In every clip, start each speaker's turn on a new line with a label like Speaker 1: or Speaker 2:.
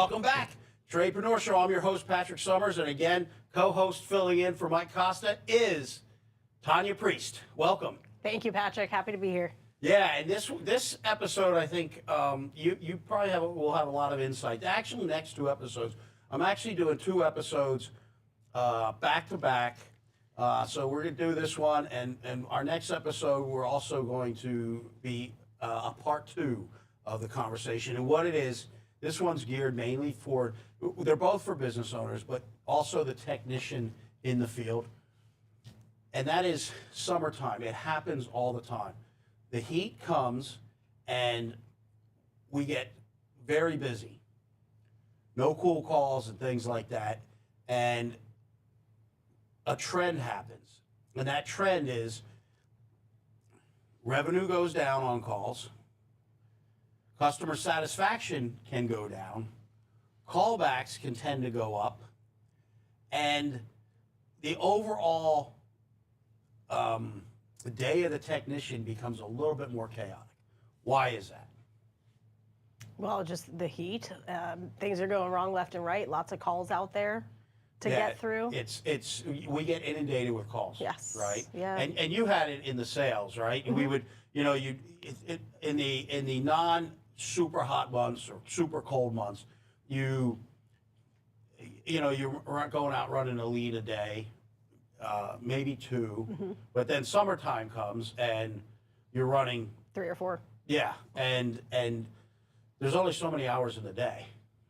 Speaker 1: Welcome back. Tradepreneur Show. I'm your host, Patrick Summers, and again, co-host filling in for Mike Costa is Tanya Priest. Welcome.
Speaker 2: Thank you, Patrick. Happy to be here.
Speaker 1: Yeah, and this episode, I think you probably will have a lot of insight. Actually, next two episodes, I'm actually doing two episodes back to back. So we're going to do this one, and our next episode, we're also going to be a part two of the conversation. And what it is, this one's geared mainly for, they're both for business owners, but also the technician in the field. And that is summertime. It happens all the time. The heat comes and we get very busy. No cool calls and things like that. And a trend happens. And that trend is revenue goes down on calls. Customer satisfaction can go down. Callbacks can tend to go up. And the overall the day of the technician becomes a little bit more chaotic. Why is that?
Speaker 2: Well, just the heat. Things are going wrong left and right. Lots of calls out there to get through.
Speaker 1: We get inundated with calls.
Speaker 2: Yes.
Speaker 1: Right.
Speaker 2: Yeah.
Speaker 1: And you had it in the sales, right? Mm-hmm. We would, in the non super hot months or super cold months, you're going out running a lead a day. Maybe two, but then summertime comes and you're running
Speaker 2: 3 or 4.
Speaker 1: Yeah, and there's only so many hours in the day.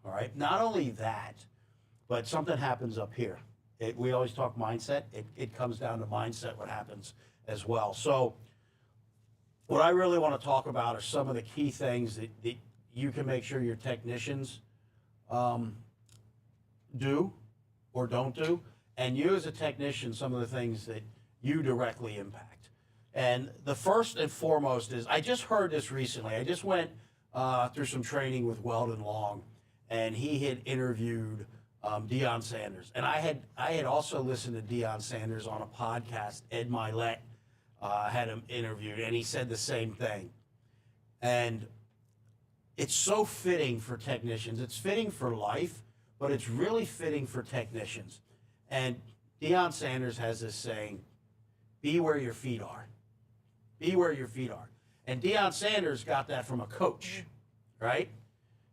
Speaker 1: All right. Not only that, but something happens up here. We always talk mindset. It comes down to mindset. What happens as well. So, what I really want to talk about are some of the key things that you can make sure your technicians do or don't do. And you as a technician, some of the things that you directly impact. And the first and foremost is, I just heard this recently. I just went through some training with Weldon Long, and he had interviewed Deion Sanders. And I had also listened to Deion Sanders on a podcast. Ed Milet had him interviewed, and he said the same thing. And it's so fitting for technicians. It's fitting for life, but it's really fitting for technicians. And Deion Sanders has this saying, be where your feet are. Be where your feet are. And Deion Sanders got that from a coach, right?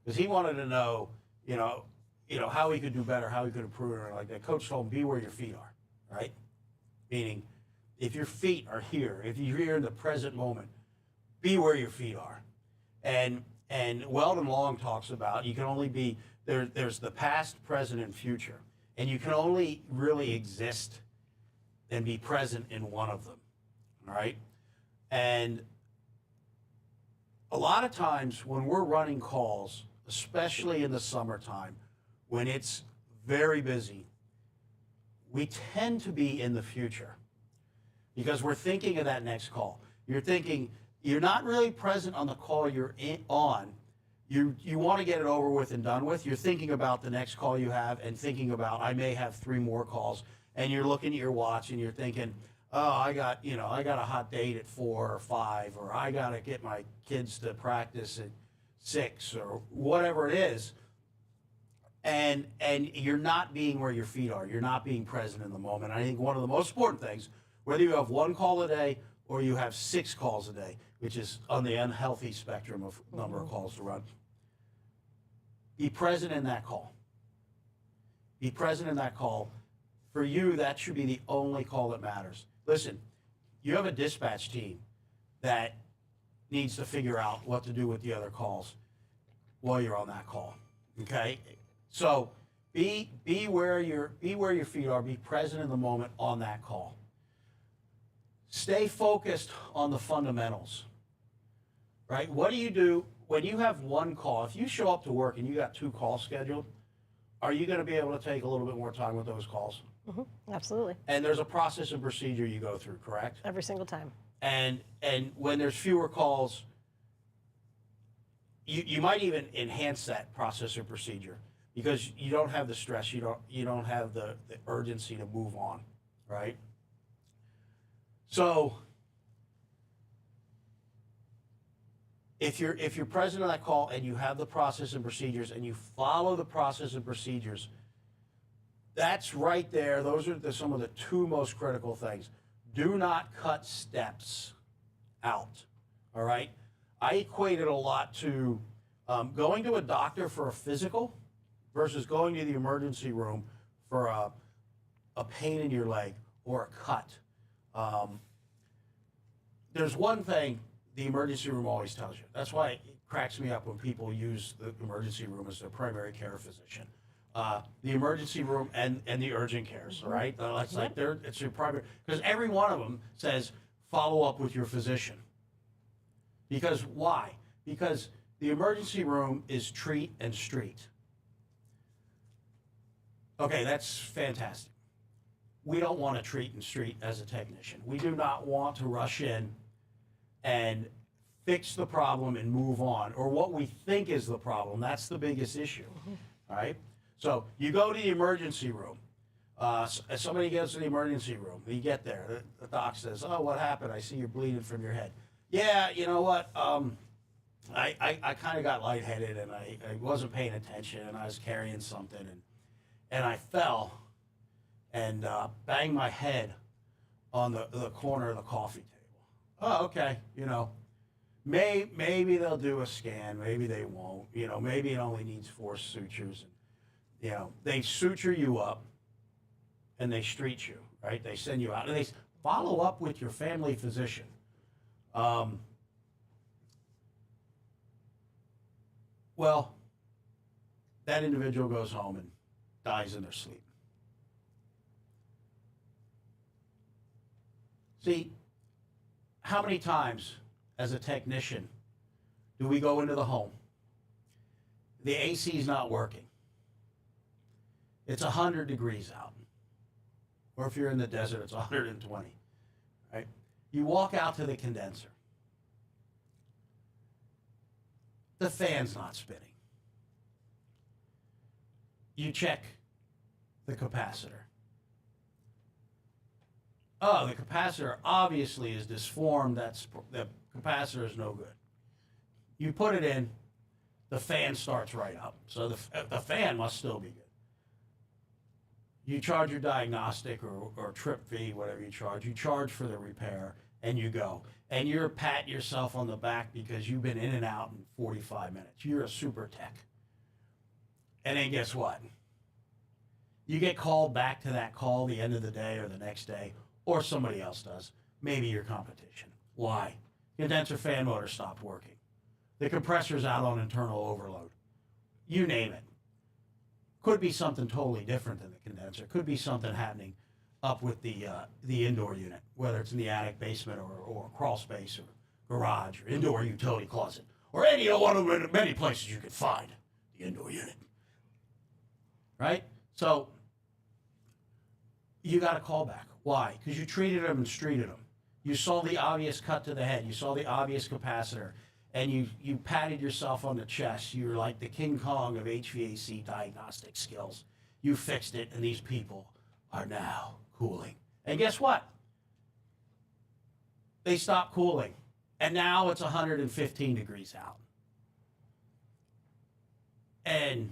Speaker 1: Because he wanted to know, how he could do better, how he could improve, or like that. Coach told him, be where your feet are, right? Meaning, if your feet are here, if you're here in the present moment, be where your feet are. And Weldon Long talks about, you can only be, there's the past, present, and future. And you can only really exist and be present in one of them, all right? And a lot of times when we're running calls, especially in the summertime, when it's very busy, we tend to be in the future because we're thinking of that next call. You're thinking, you're not really present on the call you're on. You want to get it over with and done with. You're thinking about the next call you have and thinking about, I may have 3 more calls. And you're looking at your watch and you're thinking, oh, I got a hot date at 4 or 5, or I got to get my kids to practice at 6 or whatever it is. And you're not being where your feet are. You're not being present in the moment. I think one of the most important things, whether you have 1 call a day or you have 6 calls a day, which is on the unhealthy spectrum of number of calls to run, be present in that call. Be present in that call. For you, that should be the only call that matters. Listen, you have a dispatch team that needs to figure out what to do with the other calls while you're on that call. Okay? So be where your feet are. Be present in the moment on that call. Stay focused on the fundamentals. Right? What do you do when you have 1 call? If you show up to work and you got 2 calls scheduled, are you going to be able to take a little bit more time with those calls?
Speaker 2: Mm-hmm. Absolutely.
Speaker 1: And there's a process and procedure you go through, correct?
Speaker 2: Every single time.
Speaker 1: And when there's fewer calls, you might even enhance that process or procedure because you don't have the stress, you don't have the urgency to move on, right? So if you're present on that call and you have the process and procedures and you follow the process and procedures, that's right there. Those are some of the two most critical things. Do not cut steps out. All right. I equate it a lot to going to a doctor for a physical versus going to the emergency room for a pain in your leg or a cut. There's one thing the emergency room always tells you. That's why it cracks me up when people use the emergency room as their primary care physician. The emergency room and the urgent cares, right? It's like it's your primary, because every one of them says follow up with your physician. Because why? Because the emergency room is treat and street. Okay, that's fantastic. We don't want to treat and street as a technician. We do not want to rush in and fix the problem and move on, or what we think is the problem. That's the biggest issue, all right? So you go to the emergency room. Somebody gets to the emergency room. You get there. The doc says, oh, what happened? I see you're bleeding from your head. Yeah, you know what? I kind of got lightheaded, and I wasn't paying attention, and I was carrying something, and I fell and banged my head on the corner of the coffee table. Oh, okay. Maybe they'll do a scan. Maybe they won't. Maybe it only needs 4 sutures. And, they suture you up, and they street you, right? They send you out, and they follow up with your family physician. Well, that individual goes home and dies in their sleep. See, how many times as a technician do we go into the home? The AC is not working. It's 100 degrees out. Or if you're in the desert, it's 120, right? You walk out to the condenser. The fan's not spinning. You check the capacitor. Oh, the capacitor obviously is disformed. The capacitor is no good. You put it in, the fan starts right up. So the fan must still be good. You charge your diagnostic or trip fee, whatever you charge for the repair, and you go. And you're patting yourself on the back because you've been in and out in 45 minutes. You're a super tech. And then guess what? You get called back to that call the end of the day or the next day, or somebody else does, maybe your competition. Why? Condenser fan motor stopped working. The compressor's out on internal overload. You name it. Could be something totally different than the condenser. Could be something happening up with the indoor unit, whether it's in the attic, basement, or crawl space, or garage, or indoor utility closet, or any one of the many places you could find the indoor unit. Right? So you got a call back. Why? Because you treated them and streeted them. You saw the obvious cut to the head. You saw the obvious capacitor. And you patted yourself on the chest. You were like the King Kong of HVAC diagnostic skills. You fixed it, and these people are now cooling. And guess what? They stopped cooling. And now it's 115 degrees out. And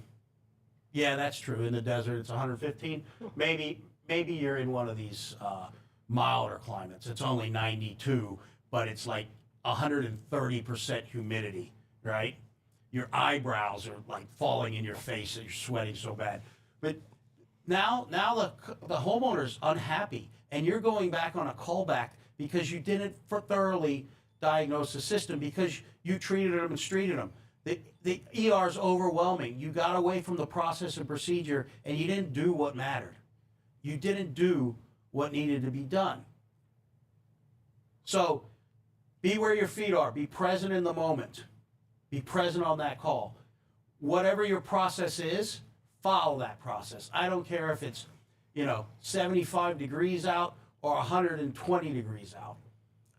Speaker 1: yeah, that's true. In the desert, it's 115. Maybe you're in one of these milder climates. It's only 92, but it's like 130% humidity, right? Your eyebrows are like falling in your face and you're sweating so bad. But now the homeowner's unhappy, and you're going back on a callback because you didn't thoroughly diagnose the system, because you treated them and streeted them. The ER is overwhelming. You got away from the process and procedure, and you didn't do what mattered. You didn't do what needed to be done. So be where your feet are. Be present in the moment. Be present on that call. Whatever your process is, follow that process. I don't care if it's 75 degrees out or 120 degrees out.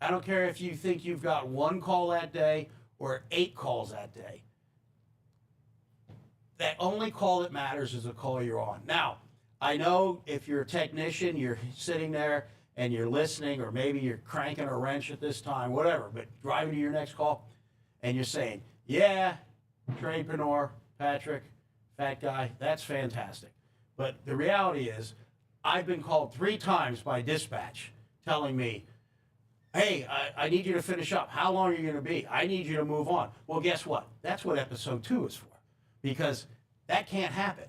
Speaker 1: I don't care if you think you've got 1 call that day or 8 calls that day. That only call that matters is the call you're on. Now, I know if you're a technician, you're sitting there and you're listening, or maybe you're cranking a wrench at this time, whatever, but driving to your next call, and you're saying, yeah, Tradepreneur, Patrick, fat guy, that's fantastic. But the reality is, I've been called 3 times by dispatch telling me, hey, I need you to finish up. How long are you going to be? I need you to move on. Well, guess what? That's what episode 2 is for, because that can't happen.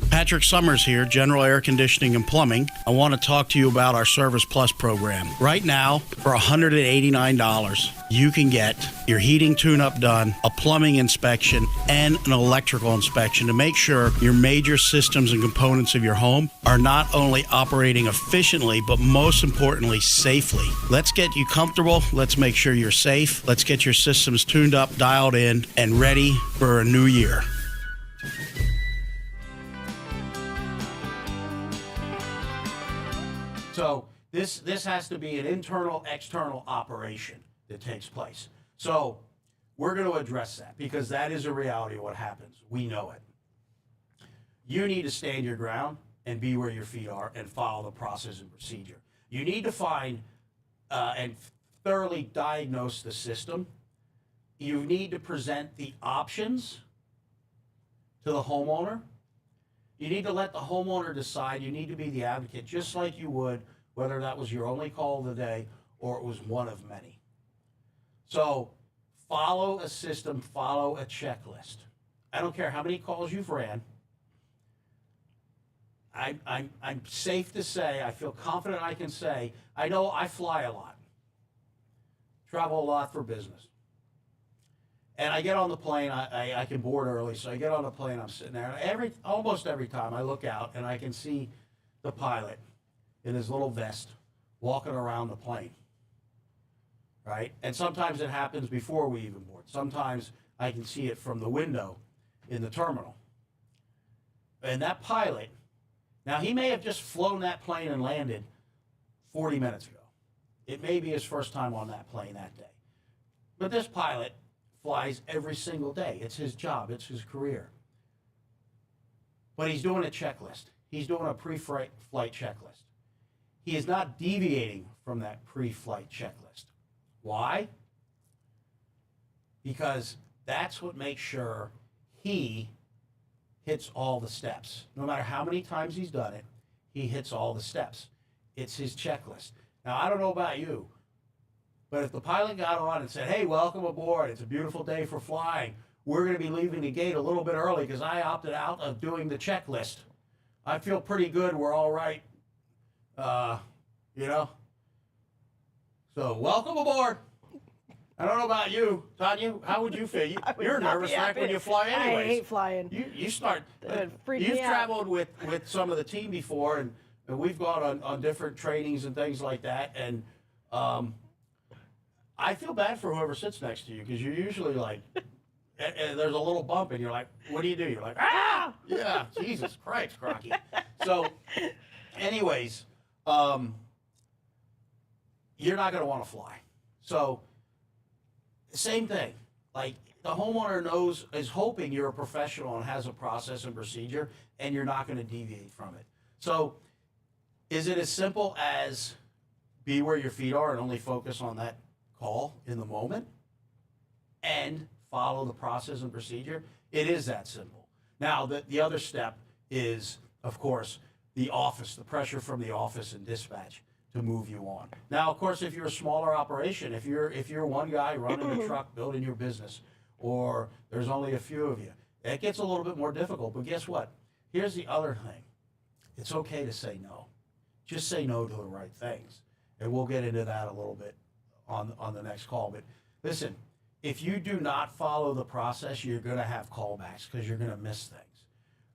Speaker 1: Patrick Summers here, General Air Conditioning and Plumbing. I want to talk to you about our Service Plus program. Right now, for $189, you can get your heating tune-up done, a plumbing inspection, and an electrical inspection to make sure your major systems and components of your home are not only operating efficiently, but most importantly, safely. Let's get you comfortable. Let's make sure you're safe. Let's get your systems tuned up, dialed in, and ready for a new year. So this has to be an internal, external operation that takes place. So we're going to address that because that is a reality of what happens. We know it. You need to stand your ground and be where your feet are and follow the process and procedure. You need to find and thoroughly diagnose the system. You need to present the options to the homeowner. You need to let the homeowner decide. You need to be the advocate, just like you would whether that was your only call of the day or it was one of many. So follow a system, follow a checklist. I don't care how many calls you've ran. I'm safe to say, I feel confident I can say, I know I fly a lot, travel a lot for business. And I get on the plane, I can board early, so I get on the plane, I'm sitting there. Almost every time I look out and I can see the pilot in his little vest walking around the plane, right? And sometimes it happens before we even board. Sometimes I can see it from the window in the terminal. And that pilot, now he may have just flown that plane and landed 40 minutes ago. It may be his first time on that plane that day. But this pilot flies every single day. It's his job. It's his career. But he's doing a checklist. He's doing a pre-flight checklist. He is not deviating from that pre-flight checklist. Why? Because that's what makes sure he hits all the steps. No matter how many times he's done it, he hits all the steps. It's his checklist. Now, I don't know about you, but if the pilot got on and said, hey, welcome aboard, it's a beautiful day for flying, we're going to be leaving the gate a little bit early because I opted out of doing the checklist. I feel pretty good, we're all right, you know? So, welcome aboard. I don't know about you, Tanya, how would you feel? You're a nervous wreck when you fly anyways.
Speaker 2: I hate flying.
Speaker 1: You start,
Speaker 2: you've
Speaker 1: traveled with some of the team before, and we've gone on different trainings and things like that, and I feel bad for whoever sits next to you because you're usually like, and there's a little bump and you're like, what do? You're like, ah! Yeah, Jesus Christ, Crocky. So, anyways, you're not going to want to fly. So, same thing. Like, the homeowner is hoping you're a professional and has a process and procedure, and you're not going to deviate from it. So, is it as simple as be where your feet are and only focus on that call in the moment and follow the process and procedure? It is that simple. Now, the other step is, of course, the office, the pressure from the office and dispatch to move you on. Now, of course, if you're a smaller operation, if you're one guy running a truck, building your business, or there's only a few of you, it gets a little bit more difficult. But guess what? Here's the other thing. It's okay to say no. Just say no to the right things. And we'll get into that a little bit on the next call. But listen, if you do not follow the process, you're going to have callbacks because you're going to miss things.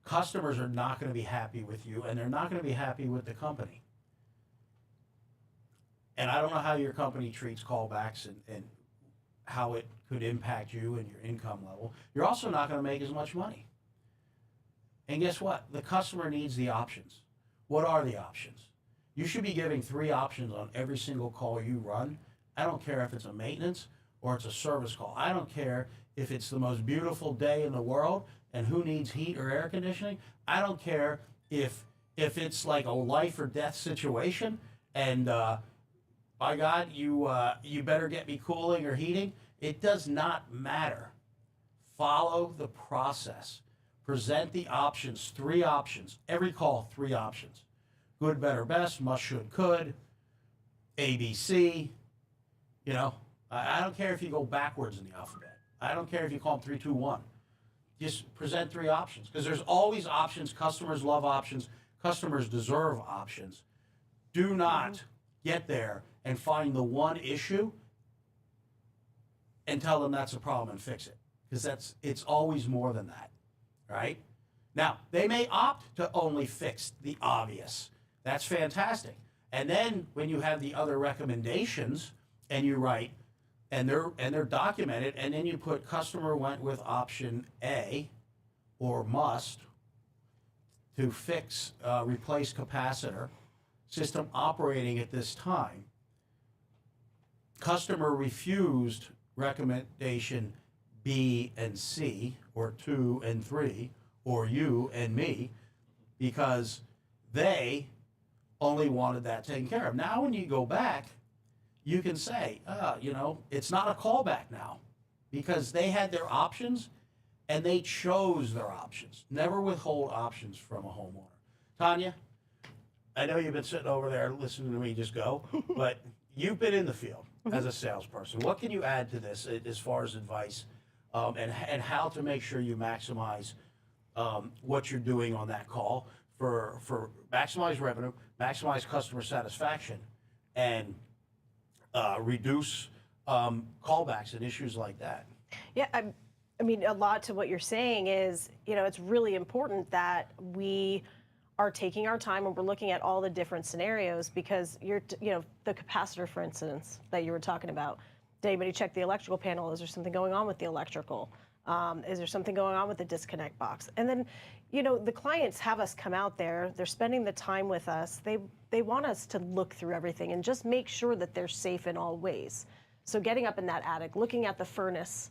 Speaker 1: Customers are not going to be happy with you, and they're not going to be happy with the company. And I don't know how your company treats callbacks and how it could impact you and your income level. You're also not going to make as much money. And guess what? The customer needs the options. What are the options? You should be giving 3 options on every single call you run. I don't care if it's a maintenance or it's a service call. I don't care if it's the most beautiful day in the world and who needs heat or air conditioning. I don't care if if it's like a life or death situation, and by God, you better get me cooling or heating, it does not matter. Follow the process. Present the options, 3 options. Every call, 3 options. Good, better, best, must, should, could, ABC. You know, I don't care if you go backwards in the alphabet. I don't care if you call them 3, 2, 1. Just present 3 options, because there's always options. Customers love options. Customers deserve options. Do not get there and find the one issue and tell them that's a problem and fix it, because it's always more than that, right? Now, they may opt to only fix the obvious. That's fantastic. And then when you have the other recommendations and you write, and they're documented, and then you put customer went with option A or must to fix, replace capacitor, system operating at this time. Customer refused recommendation B and C, or 2 and 3, or you and me, because they only wanted that taken care of. Now when you go back, you can say, you know, it's not a callback now, because they had their options and they chose their options. Never withhold options from a homeowner. Tanya, I know you've been sitting over there listening to me just go, but you've been in the field as a salesperson. What can you add to this as far as advice, and how to make sure you maximize what you're doing on that call for maximize revenue, maximize customer satisfaction, and reduce callbacks and issues like that?
Speaker 2: Yeah, I mean, a lot to what you're saying is, you know, it's really important that we are taking our time and we're looking at all the different scenarios, because you know, the capacitor, for instance, that you were talking about. Did anybody check the electrical panel? Is there something going on with the electrical? Is there something going on with the disconnect box? And then, you know, the clients have us come out there. They're spending the time with us. They want us to look through everything and just make sure that they're safe in all ways. So getting up in that attic, looking at the furnace,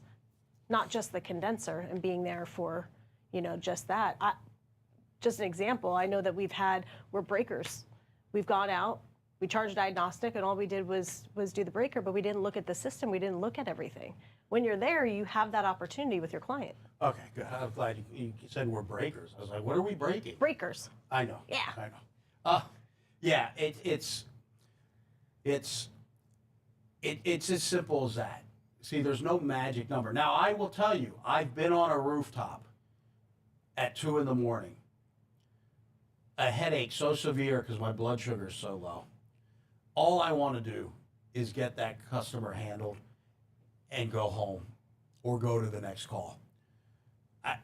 Speaker 2: not just the condenser, and being there for, you know, just that. Just an example, I know that we're breakers. We've gone out, we charged diagnostic, and all we did was do the breaker, but we didn't look at the system, we didn't look at everything. When you're there, you have that opportunity with your client.
Speaker 1: Okay, good. I'm glad you said we're breakers. I was like, what are we breaking?
Speaker 2: Breakers.
Speaker 1: I know.
Speaker 2: Yeah.
Speaker 1: I know. Yeah, it's as simple as that. See, there's no magic number. Now, I will tell you, I've been on a rooftop at 2 in the morning. A headache so severe because my blood sugar is so low. All I want to do is get that customer handled and go home or go to the next call.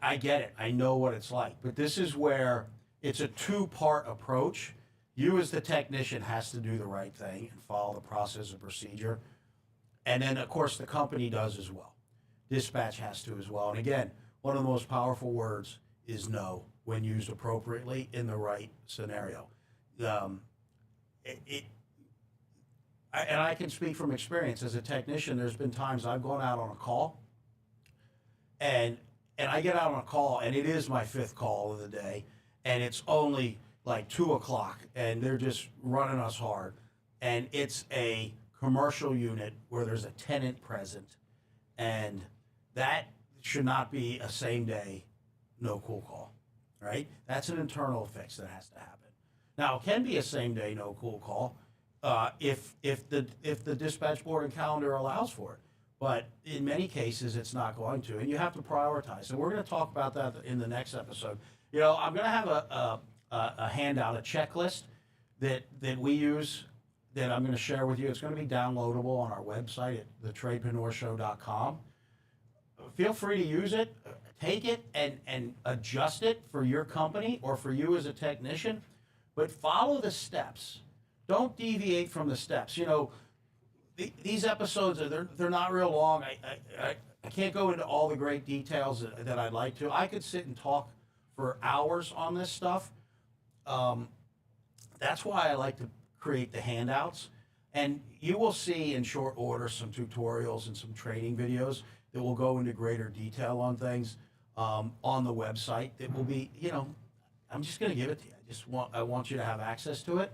Speaker 1: I get it. I know what it's like. But this is where it's a 2-part approach. You as the technician has to do the right thing and follow the process and procedure. And then, of course, the company does as well. Dispatch has to as well. And again, one of the most powerful words is no, when used appropriately in the right scenario. And I can speak from experience as a technician. There's been times I've gone out on a call, and I get out on a call, and it is my 5th call of the day, and it's only like 2 o'clock, and they're just running us hard. And it's a commercial unit where there's a tenant present, and that should not be a same day no cool call, right? That's an internal fix that has to happen. Now, it can be a same day no cool call if the dispatch board and calendar allows for it, but in many cases it's not going to, and you have to prioritize. And we're going to talk about that in the next episode. You know, I'm going to have a handout, a checklist that we use that I'm going to share with you. It's going to be downloadable on our website at thetradepreneurshow.com. Feel free to use it. Take it and adjust it for your company or for you as a technician, but follow the steps. Don't deviate from the steps. You know, these episodes, they're not real long. I can't go into all the great details that I'd like to. I could sit and talk for hours on this stuff. That's why I like to create the handouts. And you will see in short order some tutorials and some training videos that will go into greater detail on things on the website. That will be, you know, I'm just going to give it to you. I want you to have access to it.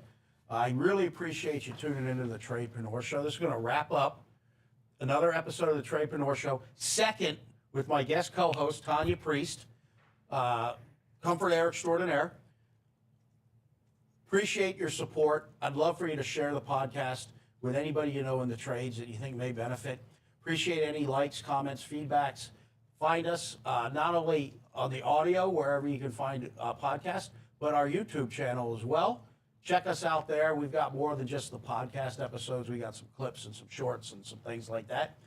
Speaker 1: I really appreciate you tuning into the Tradepreneur Show. This is going to wrap up another episode of the Tradepreneur Show. Second, with my guest co-host, Tanya Priest, Comfort Air Extraordinaire. Appreciate your support. I'd love for you to share the podcast with anybody you know in the trades that you think may benefit. Appreciate any likes, comments, feedbacks. Find us not only on the audio, wherever you can find a podcast, but our YouTube channel as well. Check us out there. We've got more than just the podcast episodes. We got some clips and some shorts and some things like that.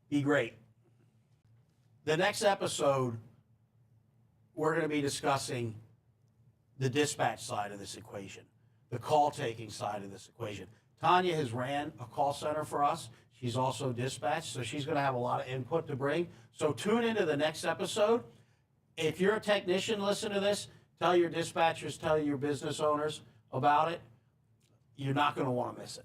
Speaker 1: Be great. The next episode, we're going to be discussing the dispatch side of this equation, the call-taking side of this equation. Tanya has ran a call center for us. She's also dispatched, so she's going to have a lot of input to bring. So tune into the next episode. If you're a technician, listen to this. Tell your dispatchers, tell your business owners about it. You're not going to want to miss it.